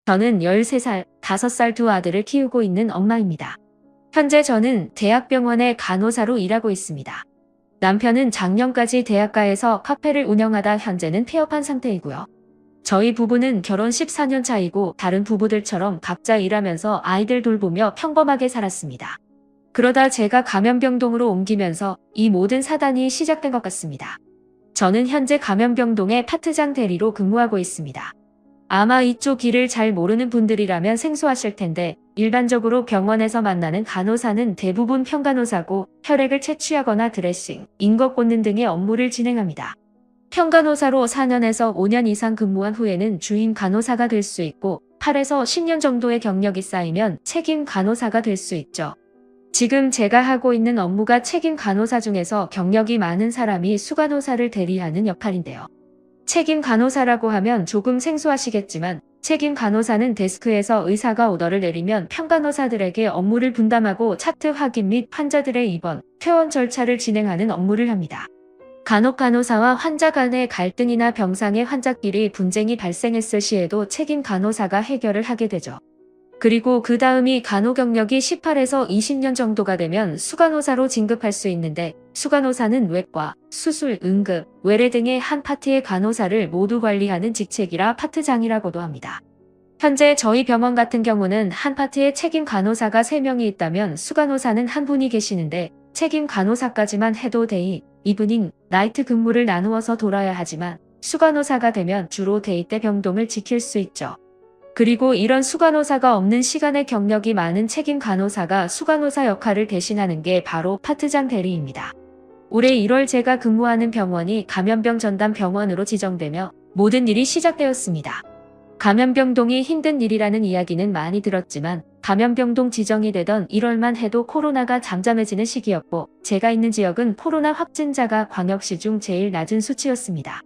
저는 13살, 5살 두 아들을 키우고 있는 엄마입니다. 현재 저는 대학병원의 간호사로 일하고 있습니다. 남편은 작년까지 대학가에서 카페를 운영하다 현재는 폐업한 상태이고요. 저희 부부는 결혼 14년 차이고 다른 부부들처럼 각자 일하면서 아이들 돌보며 평범하게 살았습니다. 그러다 제가 감염병동으로 옮기면서 이 모든 사단이 시작된 것 같습니다. 저는 현재 감염병동의 파트장 대리로 근무하고 있습니다. 아마 이쪽 일을 잘 모르는 분들이라면 생소하실 텐데 일반적으로 병원에서 만나는 간호사는 대부분 평간호사고 혈액을 채취하거나 드레싱, 인거 꽂는 등의 업무를 진행합니다. 평간호사로 4년에서 5년 이상 근무한 후에는 주임 간호사가 될 수 있고 8에서 10년 정도의 경력이 쌓이면 책임 간호사가 될 수 있죠. 지금 제가 하고 있는 업무가 책임 간호사 중에서 경력이 많은 사람이 수간호사를 대리하는 역할인데요. 책임 간호사라고 하면 조금 생소하시겠지만 책임 간호사는 데스크에서 의사가 오더를 내리면 평간호사들에게 업무를 분담하고 차트 확인 및 환자들의 입원, 퇴원 절차를 진행하는 업무를 합니다. 간호사와 환자 간의 갈등이나 병상의 환자끼리 분쟁이 발생했을 시에도 책임 간호사가 해결을 하게 되죠. 그리고 그 다음이 간호 경력이 18에서 20년 정도가 되면 수간호사로 진급할 수 있는데 수간호사는 외과, 수술, 응급, 외래 등의 한 파트의 간호사를 모두 관리하는 직책이라 파트장이라고도 합니다. 현재 저희 병원 같은 경우는 한 파트에 책임 간호사가 3명이 있다면 수간호사는 한 분이 계시는데 책임 간호사까지만 해도 데이, 이브닝, 나이트 근무를 나누어서 돌아야 하지만 수간호사가 되면 주로 데이 때 병동을 지킬 수 있죠. 그리고 이런 수간호사가 없는 시간에 경력이 많은 책임 간호사가 수간호사 역할을 대신하는 게 바로 파트장 대리입니다. 올해 1월 제가 근무하는 병원이 감염병 전담 병원으로 지정되며 모든 일이 시작되었습니다. 감염병동이 힘든 일이라는 이야기는 많이 들었지만 감염병동 지정이 되던 1월만 해도 코로나가 잠잠해지는 시기였고 제가 있는 지역은 코로나 확진자가 광역시 중 제일 낮은 수치였습니다.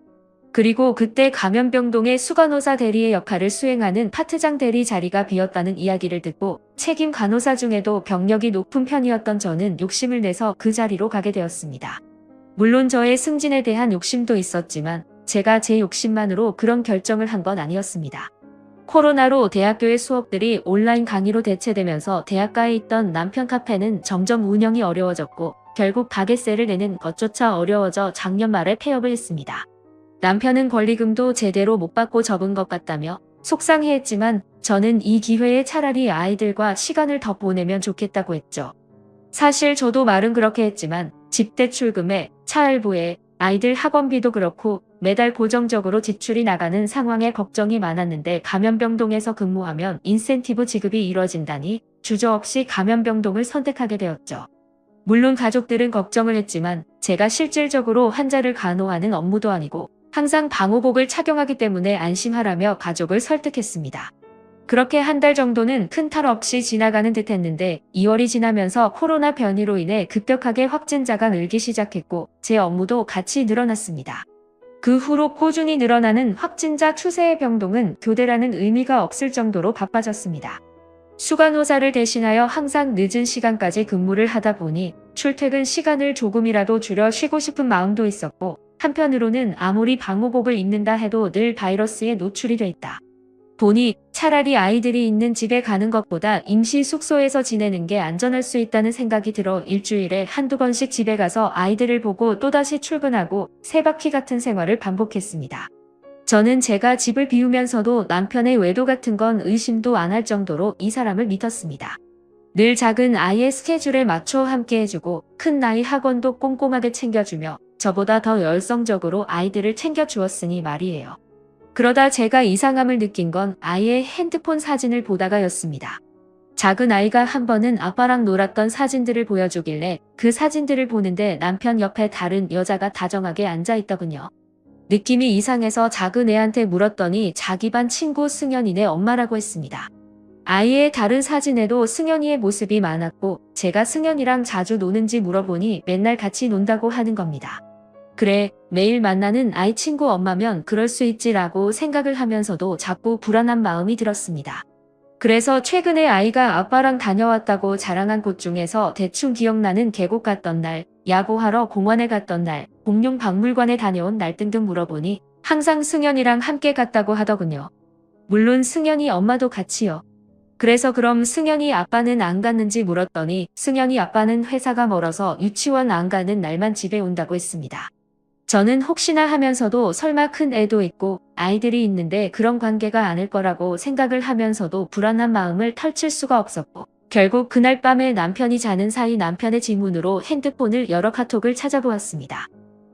그리고 그때 감염병동의 수간호사 대리의 역할을 수행하는 파트장 대리 자리가 비었다는 이야기를 듣고 책임 간호사 중에도 경력이 높은 편이었던 저는 욕심을 내서 그 자리로 가게 되었습니다. 물론 저의 승진에 대한 욕심도 있었지만 제가 제 욕심만으로 그런 결정을 한 건 아니었습니다. 코로나로 대학교의 수업들이 온라인 강의로 대체되면서 대학가에 있던 남편 카페는 점점 운영이 어려워졌고 결국 가게세를 내는 것조차 어려워져 작년 말에 폐업을 했습니다. 남편은 권리금도 제대로 못 받고 접은 것 같다며 속상해했지만 저는 이 기회에 차라리 아이들과 시간을 더 보내면 좋겠다고 했죠. 사실 저도 말은 그렇게 했지만 집대 출금에 차할부에 아이들 학원비도 그렇고 매달 고정적으로 지출이 나가는 상황에 걱정이 많았는데 감염병동에서 근무하면 인센티브 지급이 이뤄진다니 주저없이 감염병동을 선택하게 되었죠. 물론 가족들은 걱정을 했지만 제가 실질적으로 환자를 간호하는 업무도 아니고 항상 방호복을 착용하기 때문에 안심하라며 가족을 설득했습니다. 그렇게 한 달 정도는 큰 탈 없이 지나가는 듯 했는데 2월이 지나면서 코로나 변이로 인해 급격하게 확진자가 늘기 시작했고 제 업무도 같이 늘어났습니다. 그 후로 꾸준히 늘어나는 확진자 추세의 병동은 교대라는 의미가 없을 정도로 바빠졌습니다. 수간호사를 대신하여 항상 늦은 시간까지 근무를 하다 보니 출퇴근 시간을 조금이라도 줄여 쉬고 싶은 마음도 있었고 한편으로는 아무리 방호복을 입는다 해도 늘 바이러스에 노출이 돼 있다 보니 차라리 아이들이 있는 집에 가는 것보다 임시 숙소에서 지내는 게 안전할 수 있다는 생각이 들어 일주일에 한두 번씩 집에 가서 아이들을 보고 또다시 출근하고 새바퀴 같은 생활을 반복했습니다. 저는 제가 집을 비우면서도 남편의 외도 같은 건 의심도 안 할 정도로 이 사람을 믿었습니다. 늘 작은 아이의 스케줄에 맞춰 함께 해주고 큰 나이 학원도 꼼꼼하게 챙겨주며 저보다 더 열성적으로 아이들을 챙겨주었으니 말이에요. 그러다 제가 이상함을 느낀 건 아이의 핸드폰 사진을 보다가였습니다. 작은 아이가 한 번은 아빠랑 놀았던 사진들을 보여주길래 그 사진들을 보는데 남편 옆에 다른 여자가 다정하게 앉아있더군요. 느낌이 이상해서 작은 애한테 물었더니 자기 반 친구 승현이네 엄마라고 했습니다. 아이의 다른 사진에도 승현이의 모습이 많았고 제가 승현이랑 자주 노는지 물어보니 맨날 같이 논다고 하는 겁니다. 그래, 매일 만나는 아이 친구 엄마면 그럴 수 있지라고 생각을 하면서도 자꾸 불안한 마음이 들었습니다. 그래서 최근에 아이가 아빠랑 다녀왔다고 자랑한 곳 중에서 대충 기억나는 계곡 갔던 날, 야구하러 공원에 갔던 날, 공룡 박물관에 다녀온 날 등등 물어보니 항상 승현이랑 함께 갔다고 하더군요. 물론 승현이 엄마도 같이요. 그래서 그럼 승현이 아빠는 안 갔는지 물었더니 승현이 아빠는 회사가 멀어서 유치원 안 가는 날만 집에 온다고 했습니다. 저는 혹시나 하면서도 설마 큰 애도 있고 아이들이 있는데 그런 관계가 아닐 거라고 생각을 하면서도 불안한 마음을 털칠 수가 없었고 결국 그날 밤에 남편이 자는 사이 남편의 지문으로 핸드폰을 열어 카톡을 찾아보았습니다.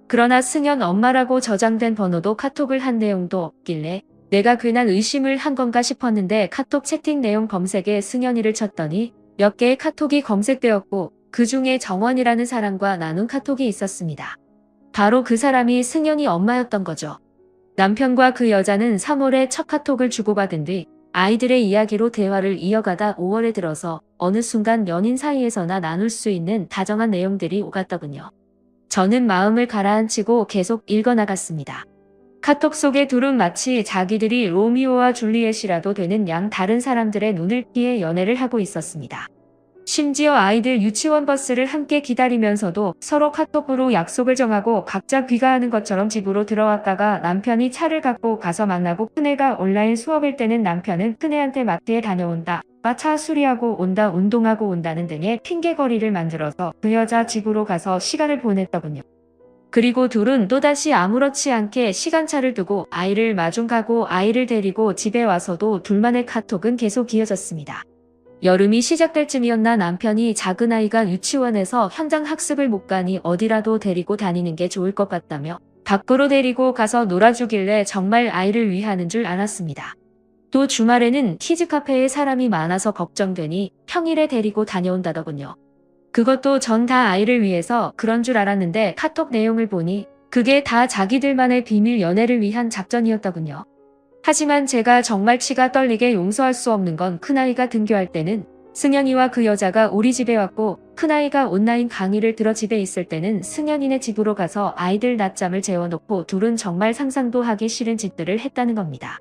그러나 승현 엄마라고 저장된 번호도 카톡을 한 내용도 없길래 내가 괜한 의심을 한 건가 싶었는데 카톡 채팅 내용 검색에 승현이를 쳤더니 몇 개의 카톡이 검색되었고 그 중에 정원이라는 사람과 나눈 카톡이 있었습니다. 바로 그 사람이 승현이 엄마였던 거죠. 남편과 그 여자는 3월에 첫 카톡을 주고받은 뒤 아이들의 이야기로 대화를 이어가다 5월에 들어서 어느 순간 연인 사이에서나 나눌 수 있는 다정한 내용들이 오갔더군요. 저는 마음을 가라앉히고 계속 읽어나갔습니다. 카톡 속의 둘은 마치 자기들이 로미오와 줄리엣이라도 되는 양 다른 사람들의 눈을 피해 연애를 하고 있었습니다. 심지어 아이들 유치원 버스를 함께 기다리면서도 서로 카톡으로 약속을 정하고 각자 귀가하는 것처럼 집으로 들어왔다가 남편이 차를 갖고 가서 만나고 큰애가 온라인 수업일 때는 남편은 큰애한테 마트에 다녀온다, 차 수리하고 온다, 운동하고 온다는 등의 핑계거리를 만들어서 그 여자 집으로 가서 시간을 보냈더군요. 그리고 둘은 또다시 아무렇지 않게 시간차를 두고 아이를 마중 가고 아이를 데리고 집에 와서도 둘만의 카톡은 계속 이어졌습니다. 여름이 시작될 쯤이었나 남편이 작은 아이가 유치원에서 현장 학습을 못 가니 어디라도 데리고 다니는 게 좋을 것 같다며 밖으로 데리고 가서 놀아주길래 정말 아이를 위하는 줄 알았습니다. 또 주말에는 키즈카페에 사람이 많아서 걱정되니 평일에 데리고 다녀온다더군요. 그것도 전 다 아이를 위해서 그런 줄 알았는데 카톡 내용을 보니 그게 다 자기들만의 비밀 연애를 위한 작전이었더군요. 하지만 제가 정말 치가 떨리게 용서할 수 없는 건 큰아이가 등교할 때는 승현이와 그 여자가 우리 집에 왔고 큰아이가 온라인 강의를 들어 집에 있을 때는 승현이네 집으로 가서 아이들 낮잠을 재워놓고 둘은 정말 상상도 하기 싫은 짓들을 했다는 겁니다.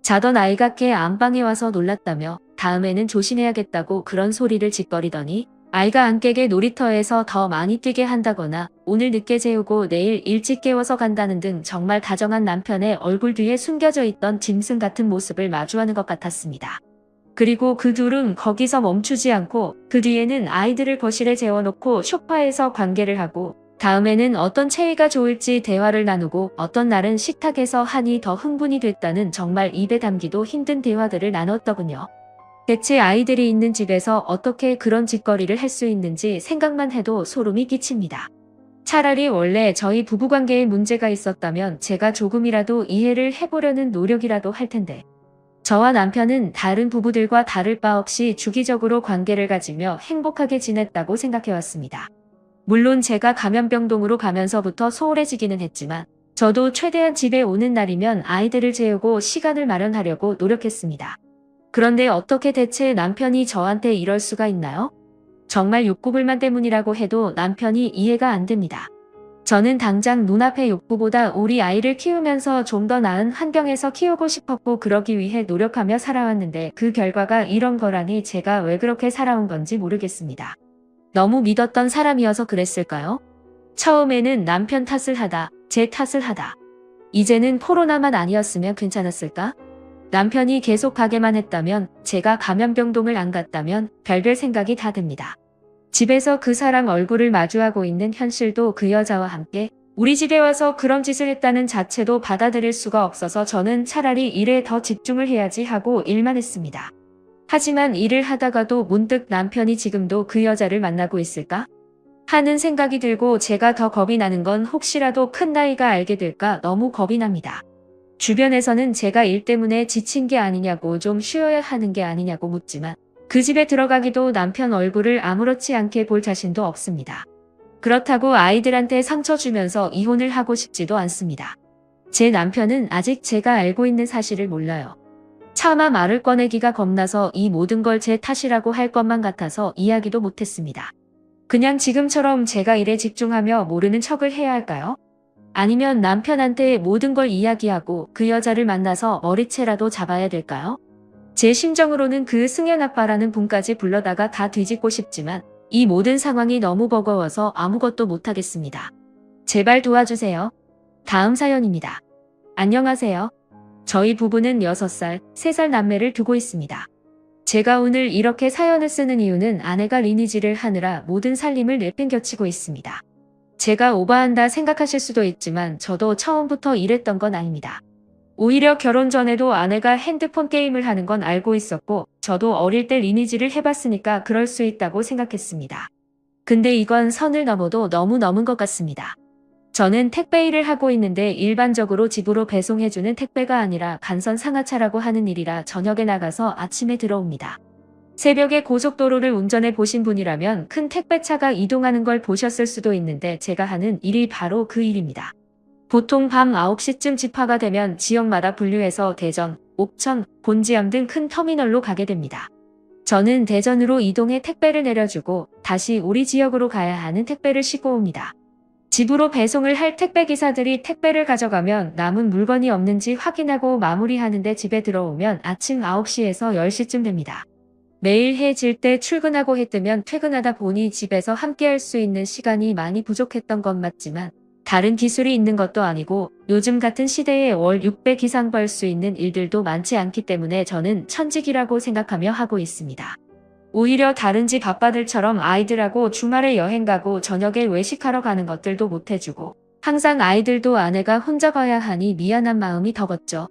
자던 아이가 깨 안방에 와서 놀랐다며 다음에는 조심해야겠다고 그런 소리를 짓거리더니 아이가 안 깨게 놀이터에서 더 많이 뛰게 한다거나 오늘 늦게 재우고 내일 일찍 깨워서 간다는 등 정말 다정한 남편의 얼굴 뒤에 숨겨져 있던 짐승 같은 모습을 마주하는 것 같았습니다. 그리고 그 둘은 거기서 멈추지 않고 그 뒤에는 아이들을 거실에 재워놓고 소파에서 관계를 하고 다음에는 어떤 체위가 좋을지 대화를 나누고 어떤 날은 식탁에서 한이 더 흥분이 됐다는 정말 입에 담기도 힘든 대화들을 나눴더군요. 대체 아이들이 있는 집에서 어떻게 그런 짓거리를 할 수 있는지 생각만 해도 소름이 끼칩니다. 차라리 원래 저희 부부관계에 문제가 있었다면 제가 조금이라도 이해를 해보려는 노력이라도 할 텐데. 저와 남편은 다른 부부들과 다를 바 없이 주기적으로 관계를 가지며 행복하게 지냈다고 생각해왔습니다. 물론 제가 감염병동으로 가면서부터 소홀해지기는 했지만 저도 최대한 집에 오는 날이면 아이들을 재우고 시간을 마련하려고 노력했습니다. 그런데 어떻게 대체 남편이 저한테 이럴 수가 있나요? 정말 욕구불만 때문이라고 해도 남편이 이해가 안 됩니다. 저는 당장 눈앞의 욕구보다 우리 아이를 키우면서 좀 더 나은 환경에서 키우고 싶었고 그러기 위해 노력하며 살아왔는데 그 결과가 이런 거라니 제가 왜 그렇게 살아온 건지 모르겠습니다. 너무 믿었던 사람이어서 그랬을까요? 처음에는 남편 탓을 하다, 제 탓을 하다. 이제는 코로나만 아니었으면 괜찮았을까? 남편이 계속 가게만 했다면, 제가 감염병동을 안 갔다면 별별 생각이 다 듭니다. 집에서 그 사람 얼굴을 마주하고 있는 현실도 그 여자와 함께 우리 집에 와서 그런 짓을 했다는 자체도 받아들일 수가 없어서 저는 차라리 일에 더 집중을 해야지 하고 일만 했습니다. 하지만 일을 하다가도 문득 남편이 지금도 그 여자를 만나고 있을까? 하는 생각이 들고 제가 더 겁이 나는 건 혹시라도 큰 나이가 알게 될까 너무 겁이 납니다. 주변에서는 제가 일 때문에 지친 게 아니냐고 좀 쉬어야 하는 게 아니냐고 묻지만 그 집에 들어가기도 남편 얼굴을 아무렇지 않게 볼 자신도 없습니다. 그렇다고 아이들한테 상처 주면서 이혼을 하고 싶지도 않습니다. 제 남편은 아직 제가 알고 있는 사실을 몰라요. 차마 말을 꺼내기가 겁나서 이 모든 걸 제 탓이라고 할 것만 같아서 이야기도 못했습니다. 그냥 지금처럼 제가 일에 집중하며 모르는 척을 해야 할까요? 아니면 남편한테 모든 걸 이야기하고 그 여자를 만나서 머리채라도 잡아야 될까요? 제 심정으로는 그 승현 아빠라는 분까지 불러다가 다 뒤집고 싶지만 이 모든 상황이 너무 버거워서 아무것도 못하겠습니다. 제발 도와주세요. 다음 사연입니다. 안녕하세요. 저희 부부는 6살, 3살 남매를 두고 있습니다. 제가 오늘 이렇게 사연을 쓰는 이유는 아내가 리니지를 하느라 모든 살림을 내팽겨치고 있습니다. 제가 오버한다 생각하실 수도 있지만 저도 처음부터 이랬던 건 아닙니다. 오히려 결혼 전에도 아내가 핸드폰 게임을 하는 건 알고 있었고 저도 어릴 때 리니지를 해봤으니까 그럴 수 있다고 생각했습니다. 근데 이건 선을 넘어도 너무 넘은 것 같습니다. 저는 택배 일을 하고 있는데 일반적으로 집으로 배송해주는 택배가 아니라 간선 상하차라고 하는 일이라 저녁에 나가서 아침에 들어옵니다. 새벽에 고속도로를 운전해 보신 분이라면 큰 택배차가 이동하는 걸 보셨을 수도 있는데 제가 하는 일이 바로 그 일입니다. 보통 밤 9시쯤 집화가 되면 지역마다 분류해서 대전, 옥천, 본지역 등 큰 터미널로 가게 됩니다. 저는 대전으로 이동해 택배를 내려주고 다시 우리 지역으로 가야 하는 택배를 싣고 옵니다. 집으로 배송을 할 택배기사들이 택배를 가져가면 남은 물건이 없는지 확인하고 마무리하는데 집에 들어오면 아침 9시에서 10시쯤 됩니다. 매일 해 질 때 출근하고 해 뜨면 퇴근하다 보니 집에서 함께 할 수 있는 시간이 많이 부족했던 건 맞지만 다른 기술이 있는 것도 아니고 요즘 같은 시대에 월 600 이상 벌 수 있는 일들도 많지 않기 때문에 저는 천직이라고 생각하며 하고 있습니다. 오히려 다른 집 아빠들처럼 아이들하고 주말에 여행 가고 저녁에 외식하러 가는 것들도 못 해주고 항상 아이들도 아내가 혼자 봐야 하니 미안한 마음이 더 컸죠.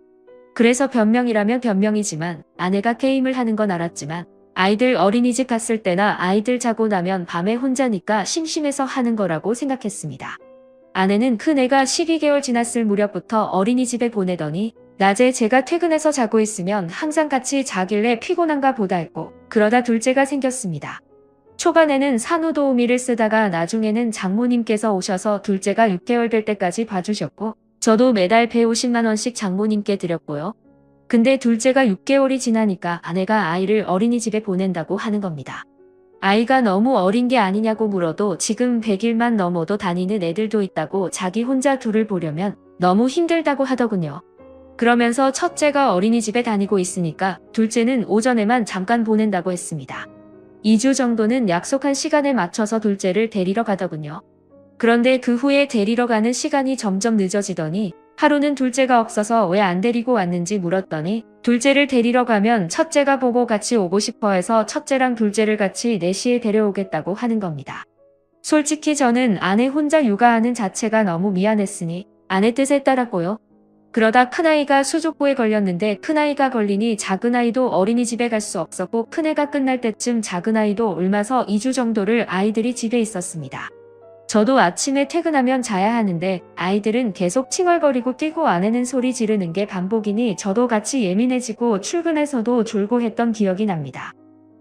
그래서 변명이라면 변명이지만 아내가 게임을 하는 건 알았지만 아이들 어린이집 갔을 때나 아이들 자고 나면 밤에 혼자니까 심심해서 하는 거라고 생각했습니다. 아내는 큰애가 12개월 지났을 무렵부터 어린이집에 보내더니 낮에 제가 퇴근해서 자고 있으면 항상 같이 자길래 피곤한가 보다 했고 그러다 둘째가 생겼습니다. 초반에는 산후도우미를 쓰다가 나중에는 장모님께서 오셔서 둘째가 6개월 될 때까지 봐주셨고 저도 매달 150만 원씩 장모님께 드렸고요. 근데 둘째가 6개월이 지나니까 아내가 아이를 어린이집에 보낸다고 하는 겁니다. 아이가 너무 어린 게 아니냐고 물어도 지금 100일만 넘어도 다니는 애들도 있다고 자기 혼자 둘을 보려면 너무 힘들다고 하더군요. 그러면서 첫째가 어린이집에 다니고 있으니까 둘째는 오전에만 잠깐 보낸다고 했습니다. 2주 정도는 약속한 시간에 맞춰서 둘째를 데리러 가더군요. 그런데 그 후에 데리러 가는 시간이 점점 늦어지더니 하루는 둘째가 없어서 왜 안 데리고 왔는지 물었더니 둘째를 데리러 가면 첫째가 보고 같이 오고 싶어 해서 첫째랑 둘째를 같이 4시에 데려오겠다고 하는 겁니다. 솔직히 저는 아내 혼자 육아하는 자체가 너무 미안했으니 아내 뜻에 따랐고요. 그러다 큰아이가 수족부에 걸렸는데 큰아이가 걸리니 작은아이도 어린이집에 갈 수 없었고 큰애가 끝날 때쯤 작은아이도 옮아서 2주 정도를 아이들이 집에 있었습니다. 저도 아침에 퇴근하면 자야 하는데 아이들은 계속 칭얼거리고 뛰고 아내는 소리 지르는 게 반복이니 저도 같이 예민해지고 출근해서도 졸고 했던 기억이 납니다.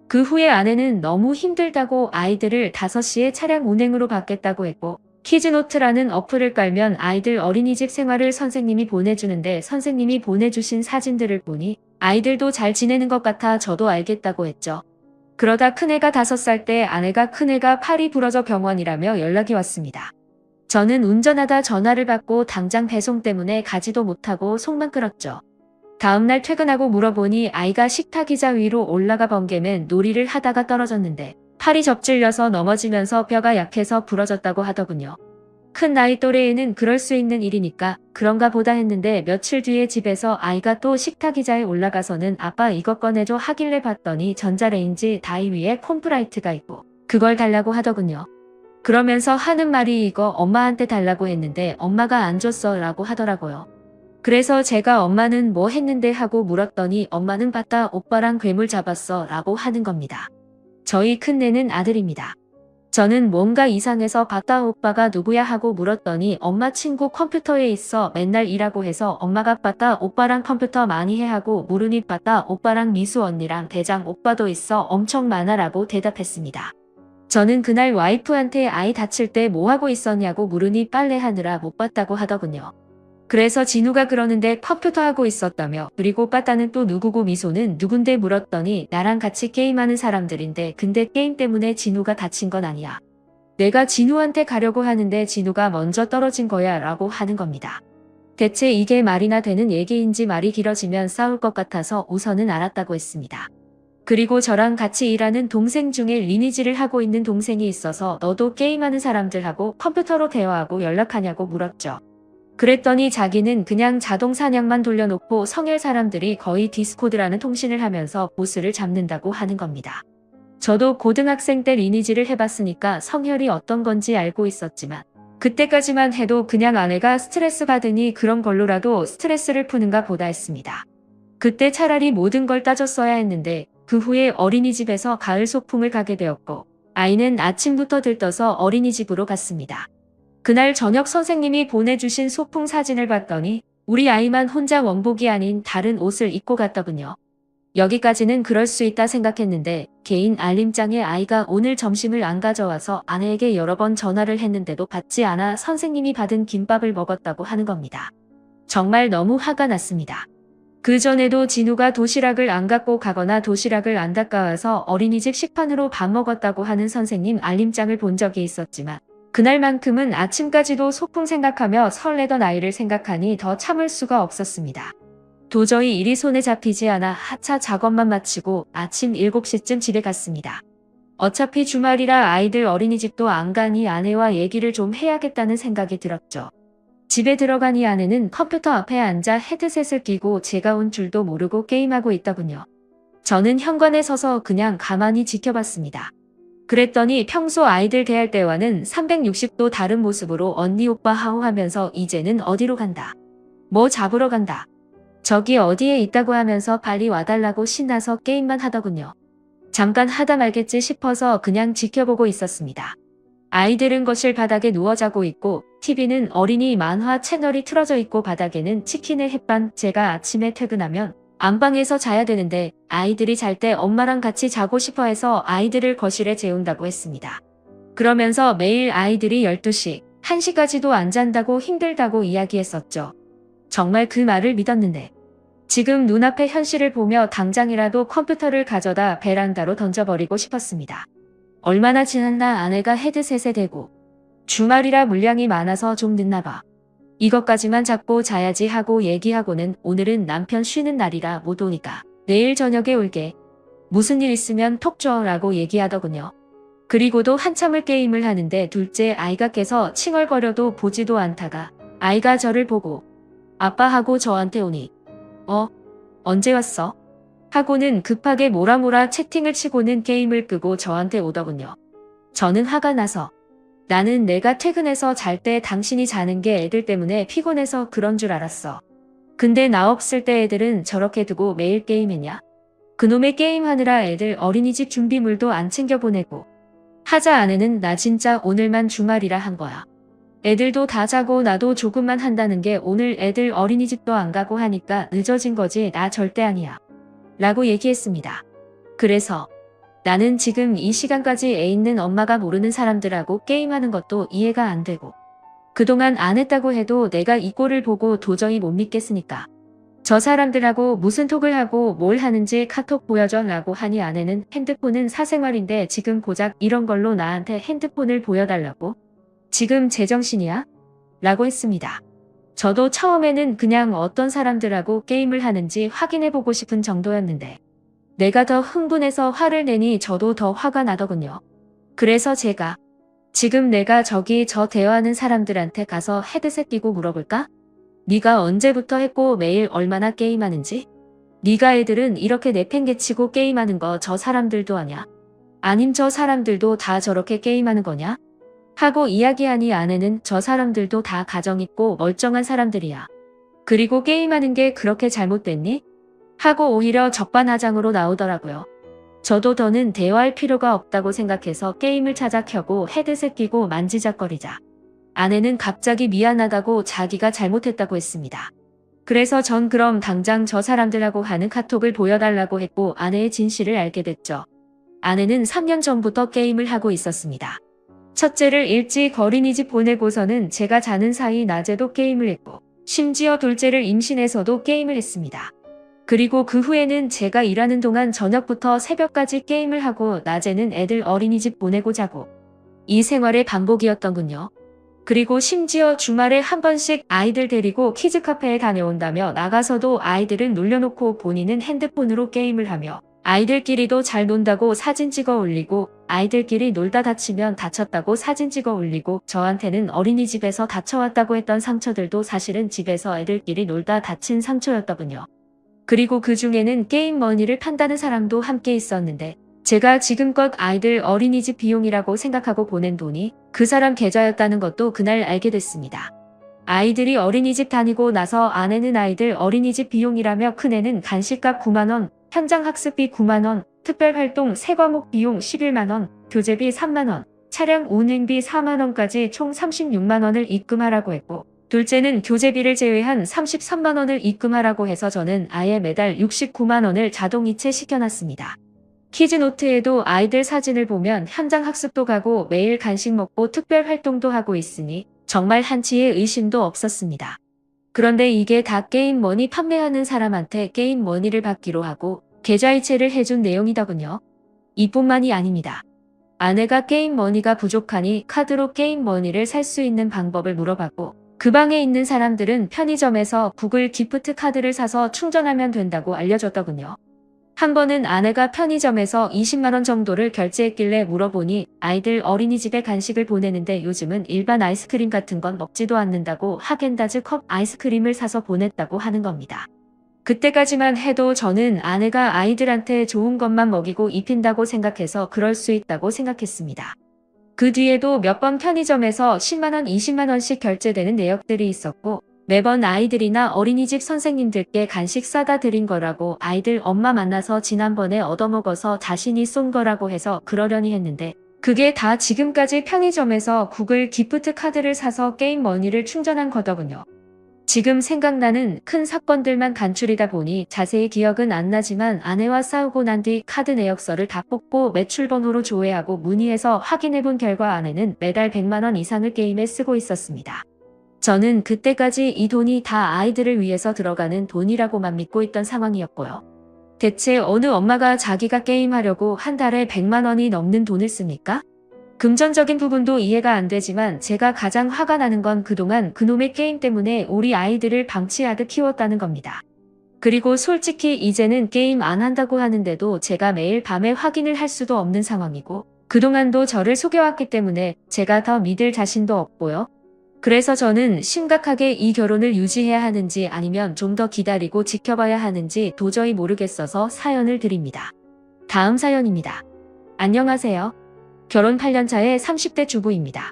그 후에 아내는 너무 힘들다고 아이들을 5시에 차량 운행으로 받겠다고 했고 키즈노트라는 어플을 깔면 아이들 어린이집 생활을 선생님이 보내주는데 선생님이 보내주신 사진들을 보니 아이들도 잘 지내는 것 같아 저도 알겠다고 했죠. 그러다 큰애가 5살 때 아내가 큰애가 팔이 부러져 병원이라며 연락이 왔습니다. 저는 운전하다 전화를 받고 당장 배송 때문에 가지도 못하고 속만 끓었죠. 다음날 퇴근하고 물어보니 아이가 식탁 의자 위로 올라가 번개맨 놀이를 하다가 떨어졌는데 팔이 접질려서 넘어지면서 뼈가 약해서 부러졌다고 하더군요. 큰 나이 또래에는 그럴 수 있는 일이니까 그런가 보다 했는데 며칠 뒤에 집에서 아이가 또 식탁 의자에 올라가서는 아빠 이것 꺼내줘 하길래 봤더니 전자레인지 다이 위에 콤프라이트가 있고 그걸 달라고 하더군요. 그러면서 하는 말이 이거 엄마한테 달라고 했는데 엄마가 안 줬어 라고 하더라고요. 그래서 제가 엄마는 뭐 했는데 하고 물었더니 엄마는 봤다 오빠랑 괴물 잡았어 라고 하는 겁니다. 저희 큰애는 아들입니다. 저는 뭔가 이상해서 봤다 오빠가 누구야 하고 물었더니 엄마 친구 컴퓨터에 있어 맨날 일하고 해서 엄마가 봤다 오빠랑 컴퓨터 많이 해 하고 물으니 봤다 오빠랑 미수 언니랑 대장 오빠도 있어 엄청 많아 라고 대답했습니다. 저는 그날 와이프한테 아이 다칠 때 뭐 하고 있었냐고 물으니 빨래하느라 못 봤다고 하더군요. 그래서 진우가 그러는데 컴퓨터 하고 있었다며 그리고 빠따는 또 누구고 미소는 누군데 물었더니 나랑 같이 게임하는 사람들인데 근데 게임 때문에 진우가 다친 건 아니야. 내가 진우한테 가려고 하는데 진우가 먼저 떨어진 거야 라고 하는 겁니다. 대체 이게 말이나 되는 얘기인지 말이 길어지면 싸울 것 같아서 우선은 알았다고 했습니다. 그리고 저랑 같이 일하는 동생 중에 리니지를 하고 있는 동생이 있어서 너도 게임하는 사람들하고 컴퓨터로 대화하고 연락하냐고 물었죠. 그랬더니 자기는 그냥 자동 사냥만 돌려놓고 성일 사람들이 거의 디스코드라는 통신을 하면서 보스를 잡는다고 하는 겁니다. 저도 고등학생 때 리니지를 해봤으니까 성혈이 어떤 건지 알고 있었지만 그때까지만 해도 그냥 아내가 스트레스 받으니 그런 걸로라도 스트레스를 푸는가 보다 했습니다. 그때 차라리 모든 걸 따졌어야 했는데 그 후에 어린이집에서 가을 소풍을 가게 되었고 아이는 아침부터 들떠서 어린이집으로 갔습니다. 그날 저녁 선생님이 보내주신 소풍 사진을 봤더니 우리 아이만 혼자 원복이 아닌 다른 옷을 입고 갔더군요. 여기까지는 그럴 수 있다 생각했는데 개인 알림장에 아이가 오늘 점심을 안 가져와서 아내에게 여러 번 전화를 했는데도 받지 않아 선생님이 받은 김밥을 먹었다고 하는 겁니다. 정말 너무 화가 났습니다. 그전에도 진우가 도시락을 안 갖고 가거나 도시락을 안 닦아와서 어린이집 식판으로 밥 먹었다고 하는 선생님 알림장을 본 적이 있었지만 그날만큼은 아침까지도 소풍 생각하며 설레던 아이를 생각하니 더 참을 수가 없었습니다. 도저히 일이 손에 잡히지 않아 하차 작업만 마치고 아침 7시쯤 집에 갔습니다. 어차피 주말이라 아이들 어린이집도 안 가니 아내와 얘기를 좀 해야겠다는 생각이 들었죠. 집에 들어가니 아내는 컴퓨터 앞에 앉아 헤드셋을 끼고 제가 온 줄도 모르고 게임하고 있더군요. 저는 현관에 서서 그냥 가만히 지켜봤습니다. 그랬더니 평소 아이들 대할 때와는 360도 다른 모습으로 언니 오빠 하오 하면서 이제는 어디로 간다. 뭐 잡으러 간다. 저기 어디에 있다고 하면서 빨리 와달라고 신나서 게임만 하더군요. 잠깐 하다 말겠지 싶어서 그냥 지켜보고 있었습니다. 아이들은 거실 바닥에 누워 자고 있고 TV는 어린이 만화 채널이 틀어져 있고 바닥에는 치킨의 햇반. 제가 아침에 퇴근하면 안방에서 자야 되는데 아이들이 잘 때 엄마랑 같이 자고 싶어 해서 아이들을 거실에 재운다고 했습니다. 그러면서 매일 아이들이 12시, 1시까지도 안 잔다고 힘들다고 이야기했었죠. 정말 그 말을 믿었는데 지금 눈앞의 현실을 보며 당장이라도 컴퓨터를 가져다 베란다로 던져버리고 싶었습니다. 얼마나 지났나 아내가 헤드셋에 대고 주말이라 물량이 많아서 좀 늦나봐. 이것까지만 잡고 자야지 하고 얘기하고는 오늘은 남편 쉬는 날이라 못 오니까 내일 저녁에 올게. 무슨 일 있으면 톡 줘 라고 얘기하더군요. 그리고도 한참을 게임을 하는데 둘째 아이가 깨서 칭얼거려도 보지도 않다가 아이가 저를 보고 아빠 하고 저한테 오니 언제 왔어? 하고는 급하게 뭐라 채팅을 치고는 게임을 끄고 저한테 오더군요. 저는 화가 나서 나는 내가 퇴근해서 잘 때 당신이 자는 게 애들 때문에 피곤해서 그런 줄 알았어. 근데 나 없을 때 애들은 저렇게 두고 매일 게임했냐? 그놈의 게임하느라 애들 어린이집 준비물도 안 챙겨보내고 하자 아내는 나 진짜 오늘만 주말이라 한 거야. 애들도 다 자고 나도 조금만 한다는 게 오늘 애들 어린이집도 안 가고 하니까 늦어진 거지 나 절대 아니야. 라고 얘기했습니다. 그래서 나는 지금 이 시간까지 애 있는 엄마가 모르는 사람들하고 게임하는 것도 이해가 안 되고 그동안 안 했다고 해도 내가 이 꼴을 보고 도저히 못 믿겠으니까 저 사람들하고 무슨 톡을 하고 뭘 하는지 카톡 보여줘 라고 하니 아내는 핸드폰은 사생활인데 지금 고작 이런 걸로 나한테 핸드폰을 보여달라고? 지금 제정신이야? 라고 했습니다. 저도 처음에는 그냥 어떤 사람들하고 게임을 하는지 확인해보고 싶은 정도였는데 내가 더 흥분해서 화를 내니 저도 더 화가 나더군요. 그래서 제가 지금 내가 저기 저 대화하는 사람들한테 가서 헤드셋 끼고 물어볼까? 네가 언제부터 했고 매일 얼마나 게임하는지? 네가 애들은 이렇게 내팽개치고 게임하는 거 저 사람들도 아냐? 아님 저 사람들도 다 저렇게 게임하는 거냐? 하고 이야기하니 아내는 저 사람들도 다 가정 있고 멀쩡한 사람들이야. 그리고 게임하는 게 그렇게 잘못됐니? 하고 오히려 적반하장으로 나오더라고요. 저도 더는 대화할 필요가 없다고 생각해서 게임을 찾아 켜고 헤드셋 끼고 만지작거리자 아내는 갑자기 미안하다고 자기가 잘못했다고 했습니다. 그래서 전 그럼 당장 저 사람들하고 하는 카톡을 보여달라고 했고 아내의 진실을 알게 됐죠. 아내는 3년 전부터 게임을 하고 있었습니다. 첫째를 일찍 어린이집 보내고서는 제가 자는 사이 낮에도 게임을 했고 심지어 둘째를 임신해서도 게임을 했습니다. 그리고 그 후에는 제가 일하는 동안 저녁부터 새벽까지 게임을 하고 낮에는 애들 어린이집 보내고 자고 이 생활의 반복이었던군요. 그리고 심지어 주말에 한 번씩 아이들 데리고 키즈카페에 다녀온다며 나가서도 아이들은 놀려놓고 본인은 핸드폰으로 게임을 하며 아이들끼리도 잘 논다고 사진 찍어 올리고 아이들끼리 놀다 다치면 다쳤다고 사진 찍어 올리고 저한테는 어린이집에서 다쳐왔다고 했던 상처들도 사실은 집에서 애들끼리 놀다 다친 상처였더군요. 그리고 그 중에는 게임 머니를 판다는 사람도 함께 있었는데 제가 지금껏 아이들 어린이집 비용이라고 생각하고 보낸 돈이 그 사람 계좌였다는 것도 그날 알게 됐습니다. 아이들이 어린이집 다니고 나서 아내는 아이들 어린이집 비용이라며 큰애는 간식값 9만원, 현장 학습비 9만원, 특별활동 3과목 비용 11만원, 교재비 3만원, 차량 운행비 4만원까지 총 36만원을 입금하라고 했고 둘째는 교재비를 제외한 33만원을 입금하라고 해서 저는 아예 매달 69만원을 자동이체 시켜놨습니다. 키즈노트에도 아이들 사진을 보면 현장 학습도 가고 매일 간식 먹고 특별활동도 하고 있으니 정말 한치의 의심도 없었습니다. 그런데 이게 다 게임 머니 판매하는 사람한테 게임 머니를 받기로 하고 계좌이체를 해준 내용이더군요. 이뿐만이 아닙니다. 아내가 게임 머니가 부족하니 카드로 게임 머니를 살 수 있는 방법을 물어봤고 그 방에 있는 사람들은 편의점에서 구글 기프트 카드를 사서 충전하면 된다고 알려줬더군요. 한 번은 아내가 편의점에서 20만원 정도를 결제했길래 물어보니 아이들 어린이집에 간식을 보내는데 요즘은 일반 아이스크림 같은 건 먹지도 않는다고 하겐다즈 컵 아이스크림을 사서 보냈다고 하는 겁니다. 그때까지만 해도 저는 아내가 아이들한테 좋은 것만 먹이고 입힌다고 생각해서 그럴 수 있다고 생각했습니다. 그 뒤에도 몇 번 편의점에서 10만원, 20만원씩 결제되는 내역들이 있었고 매번 아이들이나 어린이집 선생님들께 간식 사다 드린 거라고 아이들 엄마 만나서 지난번에 얻어먹어서 자신이 쏜 거라고 해서 그러려니 했는데 그게 다 지금까지 편의점에서 구글 기프트 카드를 사서 게임 머니를 충전한 거더군요. 지금 생각나는 큰 사건들만 간추리다 보니 자세히 기억은 안 나지만 아내와 싸우고 난 뒤 카드 내역서를 다 뽑고 매출번호로 조회하고 문의해서 확인해본 결과 아내는 매달 100만원 이상을 게임에 쓰고 있었습니다. 저는 그때까지 이 돈이 다 아이들을 위해서 들어가는 돈이라고만 믿고 있던 상황이었고요. 대체 어느 엄마가 자기가 게임하려고 한 달에 100만원이 넘는 돈을 씁니까? 금전적인 부분도 이해가 안 되지만 제가 가장 화가 나는 건 그동안 그놈의 게임 때문에 우리 아이들을 방치하듯 키웠다는 겁니다. 그리고 솔직히 이제는 게임 안 한다고 하는데도 제가 매일 밤에 확인을 할 수도 없는 상황이고 그동안도 저를 속여왔기 때문에 제가 더 믿을 자신도 없고요. 그래서 저는 심각하게 이 결혼을 유지해야 하는지 아니면 좀 더 기다리고 지켜봐야 하는지 도저히 모르겠어서 사연을 드립니다. 다음 사연입니다. 안녕하세요. 결혼 8년차의 30대 주부입니다.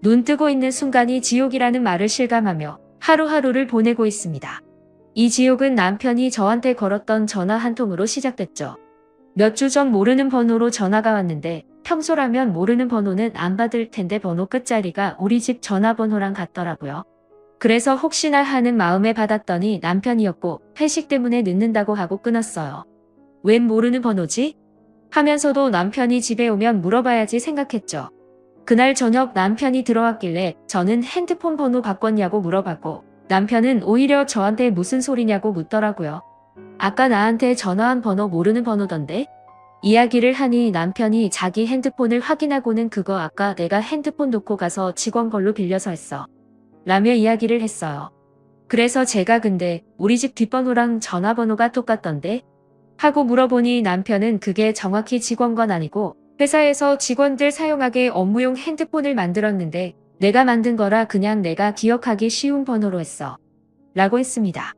눈 뜨고 있는 순간이 지옥이라는 말을 실감하며 하루하루를 보내고 있습니다. 이 지옥은 남편이 저한테 걸었던 전화 한 통으로 시작됐죠. 몇 주 전 모르는 번호로 전화가 왔는데 평소라면 모르는 번호는 안 받을 텐데 번호 끝자리가 우리 집 전화번호랑 같더라고요. 그래서 혹시나 하는 마음에 받았더니 남편이었고 회식 때문에 늦는다고 하고 끊었어요. 웬 모르는 번호지? 하면서도 남편이 집에 오면 물어봐야지 생각했죠. 그날 저녁 남편이 들어왔길래 저는 핸드폰 번호 바꿨냐고 물어봤고 남편은 오히려 저한테 무슨 소리냐고 묻더라고요. 아까 나한테 전화한 번호 모르는 번호던데? 이야기를 하니 남편이 자기 핸드폰을 확인하고는 그거 아까 내가 핸드폰 놓고 가서 직원 걸로 빌려서 했어. 라며 이야기를 했어요. 그래서 제가 근데 우리 집 뒷번호랑 전화번호가 똑같던데? 하고 물어보니 남편은 그게 정확히 직원 건 아니고 회사에서 직원들 사용하게 업무용 핸드폰을 만들었는데 내가 만든 거라 그냥 내가 기억하기 쉬운 번호로 했어. 라고 했습니다.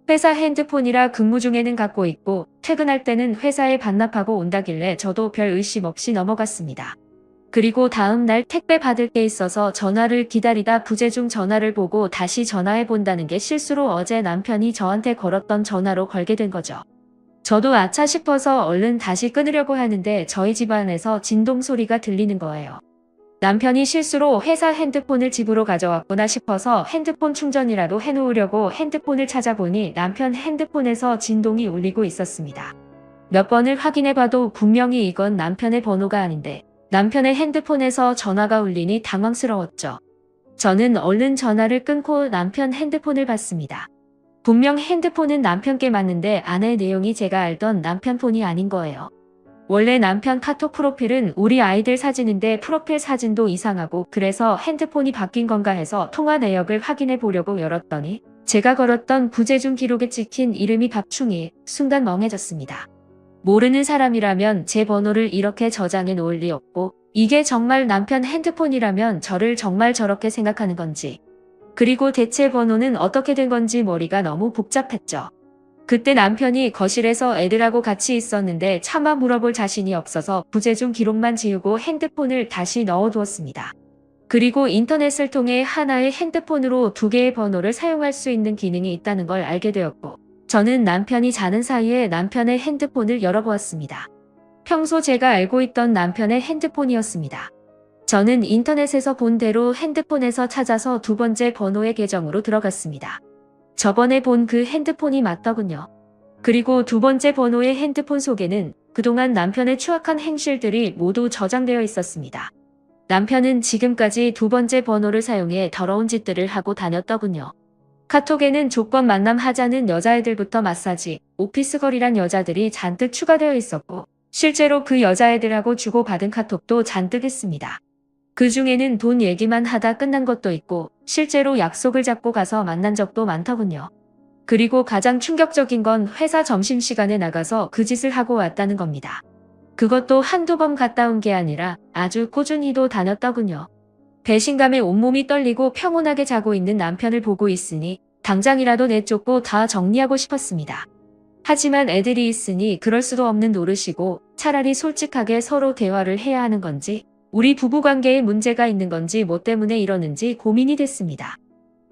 회사 핸드폰이라 근무 중에는 갖고 있고 퇴근할 때는 회사에 반납하고 온다길래 저도 별 의심 없이 넘어갔습니다. 그리고 다음 날 택배 받을 게 있어서 전화를 기다리다 부재 중 전화를 보고 다시 전화해 본다는 게 실수로 어제 남편이 저한테 걸었던 전화로 걸게 된 거죠. 저도 아차 싶어서 얼른 다시 끊으려고 하는데 저희 집안에서 진동 소리가 들리는 거예요. 남편이 실수로 회사 핸드폰을 집으로 가져왔구나 싶어서 핸드폰 충전이라도 해놓으려고 핸드폰을 찾아보니 남편 핸드폰에서 진동이 울리고 있었습니다. 몇 번을 확인해봐도 분명히 이건 남편의 번호가 아닌데 남편의 핸드폰에서 전화가 울리니 당황스러웠죠. 저는 얼른 전화를 끊고 남편 핸드폰을 봤습니다. 분명 핸드폰은 남편께 맞는데 안에 내용이 제가 알던 남편 폰이 아닌 거예요. 원래 남편 카톡 프로필은 우리 아이들 사진인데 프로필 사진도 이상하고 그래서 핸드폰이 바뀐 건가 해서 통화 내역을 확인해 보려고 열었더니 제가 걸었던 부재 중 기록에 찍힌 이름이 박충희, 순간 멍해졌습니다. 모르는 사람이라면 제 번호를 이렇게 저장해 놓을 리 없고 이게 정말 남편 핸드폰이라면 저를 정말 저렇게 생각하는 건지 그리고 대체 번호는 어떻게 된 건지 머리가 너무 복잡했죠. 그때 남편이 거실에서 애들하고 같이 있었는데 차마 물어볼 자신이 없어서 부재중 기록만 지우고 핸드폰을 다시 넣어두었습니다. 그리고 인터넷을 통해 하나의 핸드폰으로 두 개의 번호를 사용할 수 있는 기능이 있다는 걸 알게 되었고 저는 남편이 자는 사이에 남편의 핸드폰을 열어보았습니다. 평소 제가 알고 있던 남편의 핸드폰이었습니다. 저는 인터넷에서 본 대로 핸드폰에서 찾아서 두 번째 번호의 계정으로 들어갔습니다. 저번에 본 그 핸드폰이 맞더군요. 그리고 두 번째 번호의 핸드폰 속에는 그동안 남편의 추악한 행실들이 모두 저장되어 있었습니다. 남편은 지금까지 두 번째 번호를 사용해 더러운 짓들을 하고 다녔더군요. 카톡에는 조건 만남하자는 여자애들부터 마사지, 오피스걸이란 여자들이 잔뜩 추가되어 있었고 실제로 그 여자애들하고 주고받은 카톡도 잔뜩 했습니다. 그 중에는 돈 얘기만 하다 끝난 것도 있고 실제로 약속을 잡고 가서 만난 적도 많더군요. 그리고 가장 충격적인 건 회사 점심시간에 나가서 그 짓을 하고 왔다는 겁니다. 그것도 한두 번 갔다 온 게 아니라 아주 꾸준히도 다녔더군요. 배신감에 온몸이 떨리고 평온하게 자고 있는 남편을 보고 있으니 당장이라도 내쫓고 다 정리하고 싶었습니다. 하지만 애들이 있으니 그럴 수도 없는 노릇이고 차라리 솔직하게 서로 대화를 해야 하는 건지 우리 부부관계에 문제가 있는 건지 뭐 때문에 이러는지 고민이 됐습니다.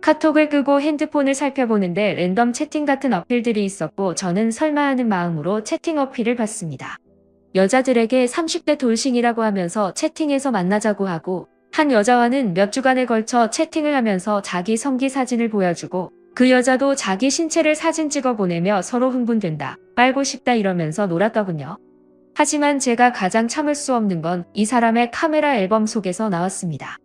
카톡을 끄고 핸드폰을 살펴보는데 랜덤 채팅 같은 어필들이 있었고 저는 설마 하는 마음으로 채팅 어필을 봤습니다. 여자들에게 30대 돌싱이라고 하면서 채팅에서 만나자고 하고 한 여자와는 몇 주간에 걸쳐 채팅을 하면서 자기 성기 사진을 보여주고 그 여자도 자기 신체를 사진 찍어 보내며 서로 흥분된다, 빨고 싶다 이러면서 놀았더군요. 하지만 제가 가장 참을 수 없는 건 이 사람의 카메라 앨범 속에서 나왔습니다.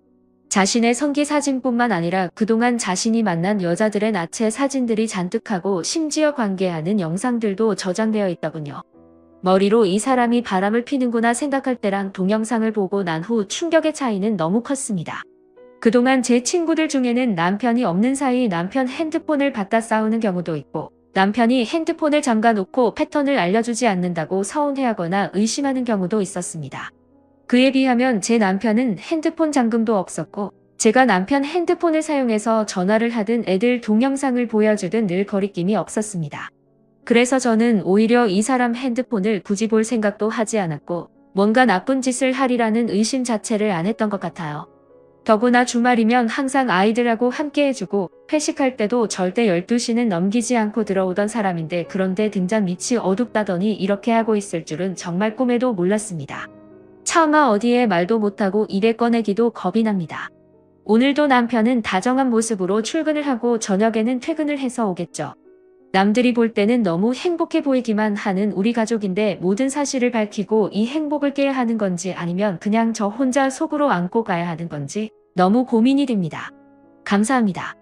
자신의 성기 사진뿐만 아니라 그동안 자신이 만난 여자들의 나체 사진들이 잔뜩하고 심지어 관계하는 영상들도 저장되어 있더군요. 머리로 이 사람이 바람을 피는구나 생각할 때랑 동영상을 보고 난 후 충격의 차이는 너무 컸습니다. 그동안 제 친구들 중에는 남편이 없는 사이 남편 핸드폰을 받다 싸우는 경우도 있고 남편이 핸드폰을 잠가놓고 패턴을 알려주지 않는다고 서운해하거나 의심하는 경우도 있었습니다. 그에 비하면 제 남편은 핸드폰 잠금도 없었고 제가 남편 핸드폰을 사용해서 전화를 하든 애들 동영상을 보여주든 늘 거리낌이 없었습니다. 그래서 저는 오히려 이 사람 핸드폰을 굳이 볼 생각도 하지 않았고 뭔가 나쁜 짓을 하리라는 의심 자체를 안 했던 것 같아요. 더구나 주말이면 항상 아이들하고 함께 해주고 회식할 때도 절대 12시는 넘기지 않고 들어오던 사람인데 그런데 등잔 밑이 어둡다더니 이렇게 하고 있을 줄은 정말 꿈에도 몰랐습니다. 차마 어디에 말도 못하고 입에 꺼내기도 겁이 납니다. 오늘도 남편은 다정한 모습으로 출근을 하고 저녁에는 퇴근을 해서 오겠죠. 남들이 볼 때는 너무 행복해 보이기만 하는 우리 가족인데 모든 사실을 밝히고 이 행복을 깨야 하는 건지 아니면 그냥 저 혼자 속으로 안고 가야 하는 건지 너무 고민이 됩니다. 감사합니다.